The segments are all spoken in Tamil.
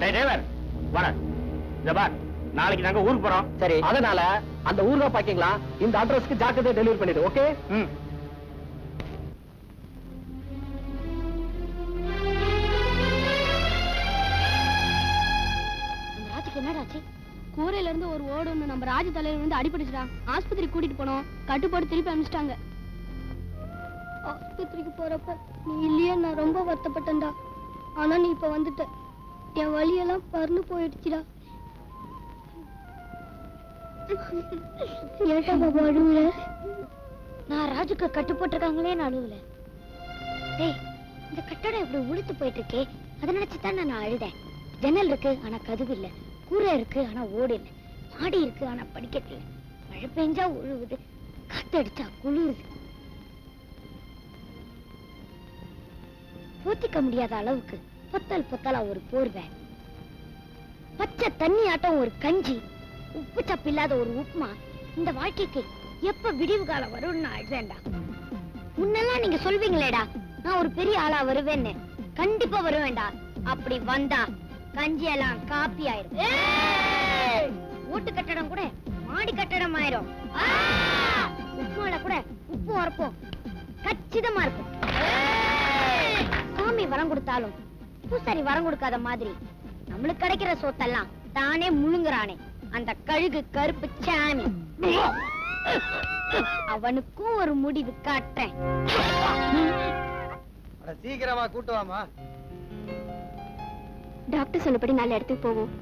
டிரைவர் வர ஜபார், நாளைக்கு நாங்க ஊருக்கு போறோம். சரி, அதனால அந்த ஊர்ல பாக்கீங்களா இந்த அட்ரஸ்க்கு ஜாக்கிரதையா டெலிவரி பண்ணிடு. ஓகே? என்னடாச்சு? கூரையில இருந்து ஒரு ஓடு ஒண்ணு நம்ம ராஜ தலைவர் வந்து அடிபட்டுச்சுடா. ஆஸ்பத்திரி கூட்டிட்டு போனோம். கட்டுப்பாடு திருப்பி அனுப்பிச்சிட்டாங்க. ஆஸ்பத்திரிக்கு போறப்ப நீ இல்லையே நான் ரொம்ப வருத்தப்பட்டேன்டா. ஆனா நீ இப்ப வந்துட்ட. என் வலியெல்லாம் பறந்து போயிடுச்சுடா. ஏட்டா பாபா அழுவுல? நான் ராஜுக்கு கட்டு போட்டிருக்காங்களே நான் அழுவுல. டேய், இந்த கட்டடம் இப்படி உளுத்து போயிட்டு இருக்கே, அதை நினைச்சுதான் நான் அழுதேன். ஜன்னல் இருக்கு ஆனா கதவு இல்ல, கூரை இருக்கு ஆனா ஓடு இல்ல, மாடி இருக்கு ஆனா படிக்கட்டு இல்ல, மழை பெஞ்சா ஒழுகுது, காத்தடிச்சா குளிருது. போத்திக்க முடியாத அளவுக்கு பொத்தல் பொத்தலா ஒரு போர்வை, பச்சை தண்ணி ஆட்டம் ஒரு கஞ்சி, உப்பு சப்பு இல்லாத ஒரு உப்புமா. இந்த வாழ்க்கைக்கு எப்ப விடிவு காலம் வரும்னு நான் அழுதேன்டா. முன்னெல்லாம் நீங்க சொல்வீங்களேடா நான் ஒரு பெரிய ஆளா வருவேன்னு. கண்டிப்பா வருவேன்டா. அப்படி வந்தா கஞ்சி எல்லாம் காப்பி ஆயிரும். ஓட்டு கட்டடம் கூட மாடி கட்டடம் ஆயிரும். உப்புமால கூட உப்பு வரப்போம் கச்சிதமா இருக்கும். சாமி வரம் கொடுத்தாலும் பூசாரி வரம் கொடுக்காத மாதிரி நம்மளுக்கு கிடைக்கிற சோத்தெல்லாம் தானே முழுங்குறானே அந்த கழுகு கருப்பு சாமி, அவனுக்கும் ஒரு முடிவு காட்டுறேன். சீக்கிரமா கூட்டுவாமா. டாக்டர் சொன்னபடி நல்ல இடத்துக்கு போவோம்.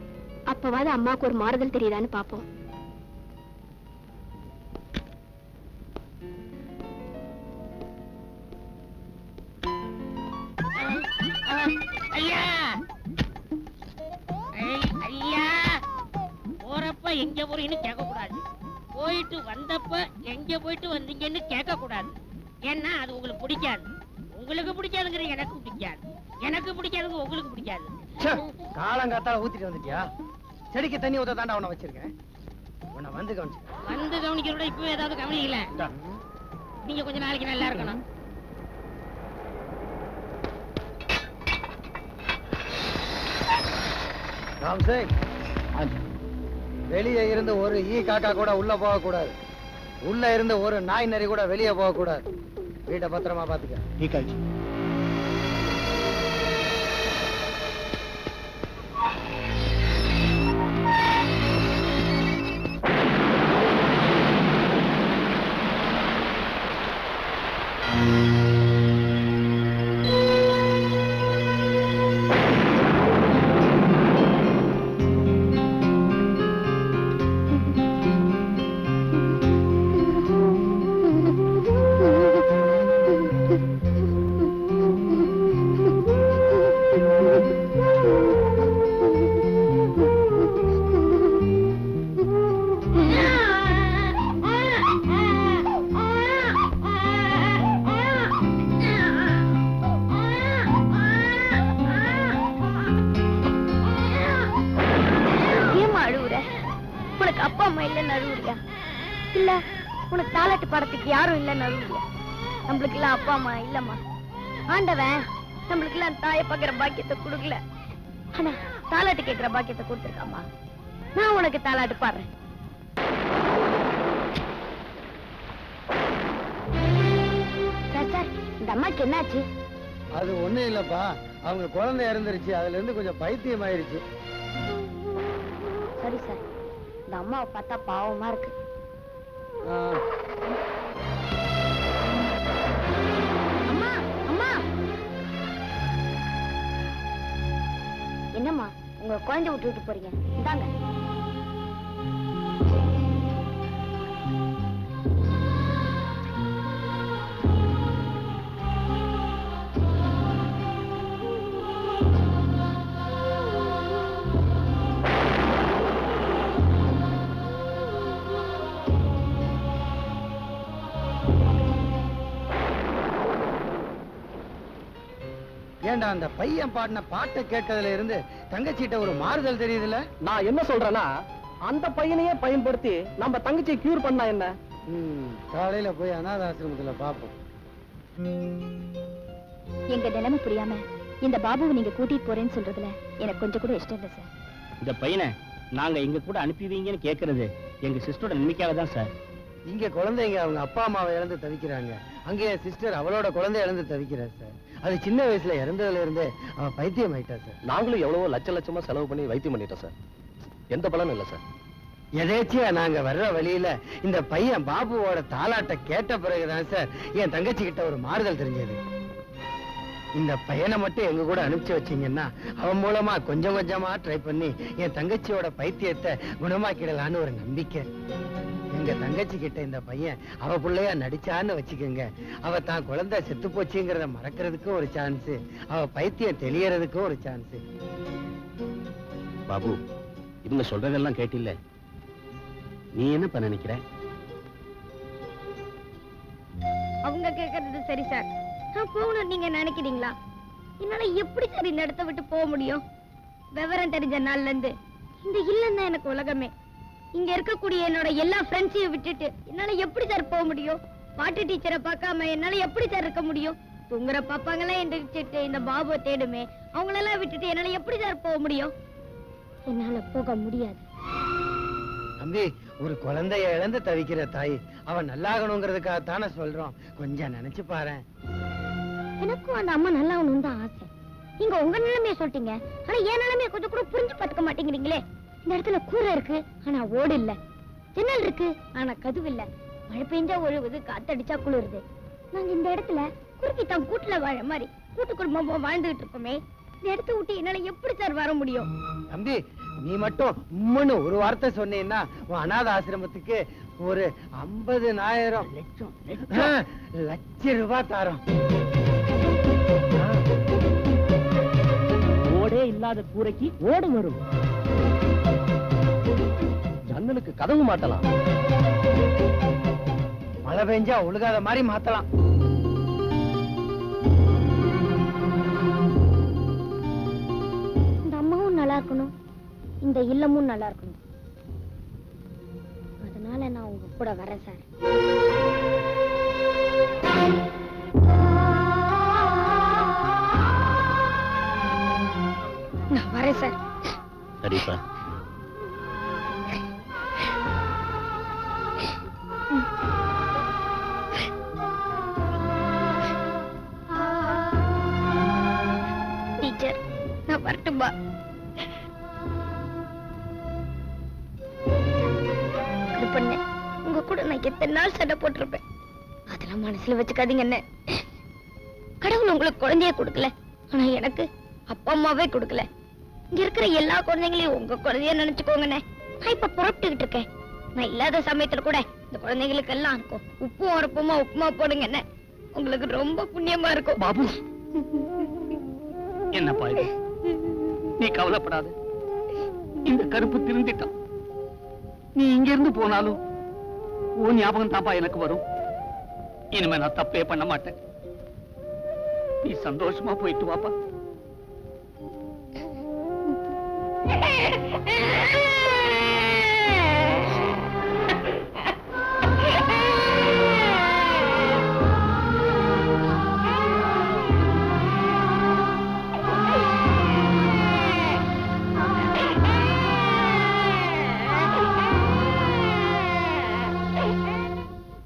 அப்பவாது அம்மாவுக்கு ஒரு மாறுதல் தெரியுதான்னு பாப்போம். ஐயா ஐயா, போறப்ப எங்க போறீங்கன்னு கேட்க கூடாது, போயிட்டு வந்தப்ப எங்க போயிட்டு வந்தீங்கன்னு கேட்க கூடாது. ஏன்னா அது உங்களுக்கு பிடிக்காது. உங்களுக்கு பிடிக்காதுங்கிற எனக்கு பிடிக்காது, எனக்கு பிடிக்காதுங்க உங்களுக்கு பிடிக்காது. காலங்காத்தால ஊத்திட்டு வந்துட்டியா? செடிக்கு தண்ணி ஊத்த தாண்டா உன்னை வச்சிருக்கேன். உன்னை வந்து கவனிச்சு வந்து கவனிக்கிறோட இப்ப ஏதாவது கவனிக்கல. நீங்க கொஞ்ச நாளைக்கு நல்லா இருக்கணும். ராம்சிங், வெளியே இருந்து ஒரு ஈ காக்கா கூட உள்ள போக கூடாது. உள்ள இருந்து ஒரு நாய் நரி கூட வெளியே போக கூடாது. வீட்டை பத்திரமா பாத்துக்க. யாரும் இல்ல நடுவுல. நம்மளுக்கு எல்லாம் அப்பா அம்மா இல்லம்மா. ஆண்டவன் நம்மளுக்கு எல்லாம் தாயை பாக்குற பாக்கியத்தை கொடுக்கல, ஆனா தாலாட்டு கேட்கிற பாக்கியத்தை கொடுத்துருக்காமா. நான் உனக்கு தாலாட்டு பாடுறேன். சார், இந்த அம்மாக்கு என்னாச்சு? அது ஒண்ணும் இல்லப்பா, அவங்க குழந்தை இறந்துருச்சு. அதுல இருந்து கொஞ்சம் பைத்தியம் ஆயிருச்சு. சரி சார், இந்த அம்மாவை பார்த்தா பாவமா இருக்கு. என்னம்மா உங்க குழந்தை விட்டு போறீங்க? இந்தாங்க. ஏண்டா அந்த பையன் பாடின பாட்டை கேட்டதுல இருந்து தங்கச்சிட்ட ஒரு மாறுதல் தெரியுதுல்ல? நான் என்ன சொல்றேன்னா, அந்த பையனையே பயன்படுத்தி நம்ம தங்கச்சியை கியூர் பண்ணா என்ன? காலையில போய் அநாத ஆசிரமத்துல பாப்போம். எங்க நிலைமை புரியாம இந்த பாபுவை நீங்க கூட்டிட்டு போறேன்னு சொல்றதுல எனக்கு கொஞ்சம் கூட இஷ்டம் இல்லை சார். இந்த பையனை நாங்க எங்க கூட அனுப்பிவீங்கன்னு கேட்கறது எங்க சிஸ்டரோட நம்பிக்கையாக தான் சார். இங்க குழந்தைங்க அவங்க அப்பா அம்மாவை இழந்து தவிக்கிறாங்க. அங்கே என் சிஸ்டர் அவளோட குழந்தை இழந்து தவிக்கிறா சார். அது சின்ன வயசுல இறந்ததுல இருந்தே அவ பைத்தியம் ஆயிட்டா சார். நாங்களும் எவ்வளவோ லட்சமா செலவு பண்ணி வைத்தியம் பண்ணிட்டோம் சார். எந்த பலனும் இல்லை சார். எதேச்சியா நாங்க வர்ற வழியில இந்த பையன் பாபுவோட தாலாட்ட கேட்ட பிறகுதான் சார் என் தங்கச்சி கிட்ட ஒரு மாறுதல் தெரிஞ்சது. இந்த பையனை மட்டும் எங்க கூட அனுப்பிச்சு வச்சீங்கன்னா அவன் மூலமா கொஞ்சம் கொஞ்சமா ட்ரை பண்ணி என் தங்கச்சியோட பைத்தியத்தை குணமாக்கிடலான்னு ஒரு நம்பிக்கை. எங்க தங்கச்சி கிட்ட இந்த பையன் அவ பிள்ளையா நடிச்சான்னு வச்சுக்கோங்க, அவ தான் குழந்தை செத்து போச்சுங்கிறத மறக்கிறதுக்கும் ஒரு சான்ஸ், அவ பைத்தியம் தெளியறதுக்கும் ஒரு சான்ஸ். பாபு, இவங்க சொல்றதெல்லாம் கேட்டில்ல, நீ என்னப்பா நினைக்கிற? அவங்க கேக்குறது சரி சார். நான் போகணும் நீங்க நினைக்கிறீங்களா? என்னால எப்படி சார் இந்த இடத்த விட்டு போக முடியும்? விவரம் தெரிஞ்ச நாள்ல இருந்து இந்த இல்லம் தான் எனக்கு உலகமே. இங்க இருக்கக்கூடிய என்னோட எல்லா ஃப்ரெண்ட்ஸையும் விட்டுட்டு என்னால எப்படி சார் போக முடியும்? பாட்டு டீச்சரை பார்க்காம என்னால எப்படி சார் இருக்க முடியும்? தூங்குற பாப்பாங்கெல்லாம் எந்திரிச்சிட்டு இந்த பாபுவை தேடுமே, அவங்களெல்லாம் விட்டுட்டு என்னால எப்படி சார் போக முடியும்? என்னால போக முடியாது. தம்பி, ஒரு குழந்தைய இழந்து தவிக்கிற தாய் அவன் நல்லாகணுங்கிறதுக்காக தானே சொல்றோம். கொஞ்சம் நினைச்சு பாரு. எனக்கும் அந்த அம்மா நல்லாகணும்னு தான் ஆசை. நீங்க உங்க நிலைமைய சொல்லிட்டீங்க, ஆனா என் நிலைமைய கொஞ்சம் கூட புரிஞ்சு பாத்துக்க மாட்டேங்கிறீங்களே. இந்த இடத்துல கூரை இருக்கு ஆனா ஓடு இல்ல, ஜன்னல் இருக்கு ஆனா கதவு இல்ல, மழை பெஞ்சா ஒழுகுது, காத்தடிச்சா குளிருது. நாங்க இந்த இடத்துல குறுக்கி தான் கூட்டுல வாழ மாதிரி கூட்டு குடும்பமா வாழ்ந்துகிட்டு இருக்கோமே. இந்த இடத்த விட்டு என்னால எப்படி சார் வர முடியும்? தம்பி, நீ மட்டும் உம்முன்னு ஒரு வார்த்தை சொன்னீன்னா உன் அநாத ஆசிரமத்துக்கு ஒரு 50,000 லட்சம் ரூபாய் தாரோம். ஓடே இல்லாத கூரைக்கு ஓடு வரும். ஜன்னலுக்கு கதவு மாட்டலாம். மழை பெஞ்சா ஒழுகாத மாதிரி மாத்தலாம். இந்த அம்மாவும் நல்லா இருக்கணும், இந்த இல்லமும் நல்லா இருக்கணும். அதனால நான் உங்க கூட வரேன் சார். நான் வரேன் சார். சரிப்பா. டீச்சர், நான் வரட்டும்பா. கருப்பண்ணே, உங்க கூட நான் எத்தனை நாள் சண்டை போட்டிருப்பேன். அதெல்லாம் மனசுல வச்சுக்காதீங்க. என்ன கடவுள் உங்களுக்கு குழந்தைய கொடுக்கல, ஆனா எனக்கு அப்பா அம்மாவே கொடுக்கல. இங்க இருக்கிற எல்லா குழந்தைங்களையும் உங்க குழந்தைய நினைச்சுக்கோங்கண்ணே. நான் இப்ப புறப்பட்டுக்கிட்டு இருக்கேன். நான் இல்லாத சமயத்துல கூட இந்த குழந்தைங்களுக்கு எல்லாம் இருக்கும் உப்பும் உரப்புமா உப்புமா போடுங்க. என்ன உங்களுக்கு ரொம்ப புண்ணியமா இருக்கும். பாபு, என்னப்பா இது? நீ கவலைப்படாத, இந்த கருப்பு திருந்திட்டான். நீ இங்க இருந்து போனாலும் உன் ஞாபகம் தான்ப்பா எனக்கு வரும். இனிமே நான் தப்பே பண்ண மாட்டேன். நீ சந்தோஷமா போயிட்டு வாப்பா.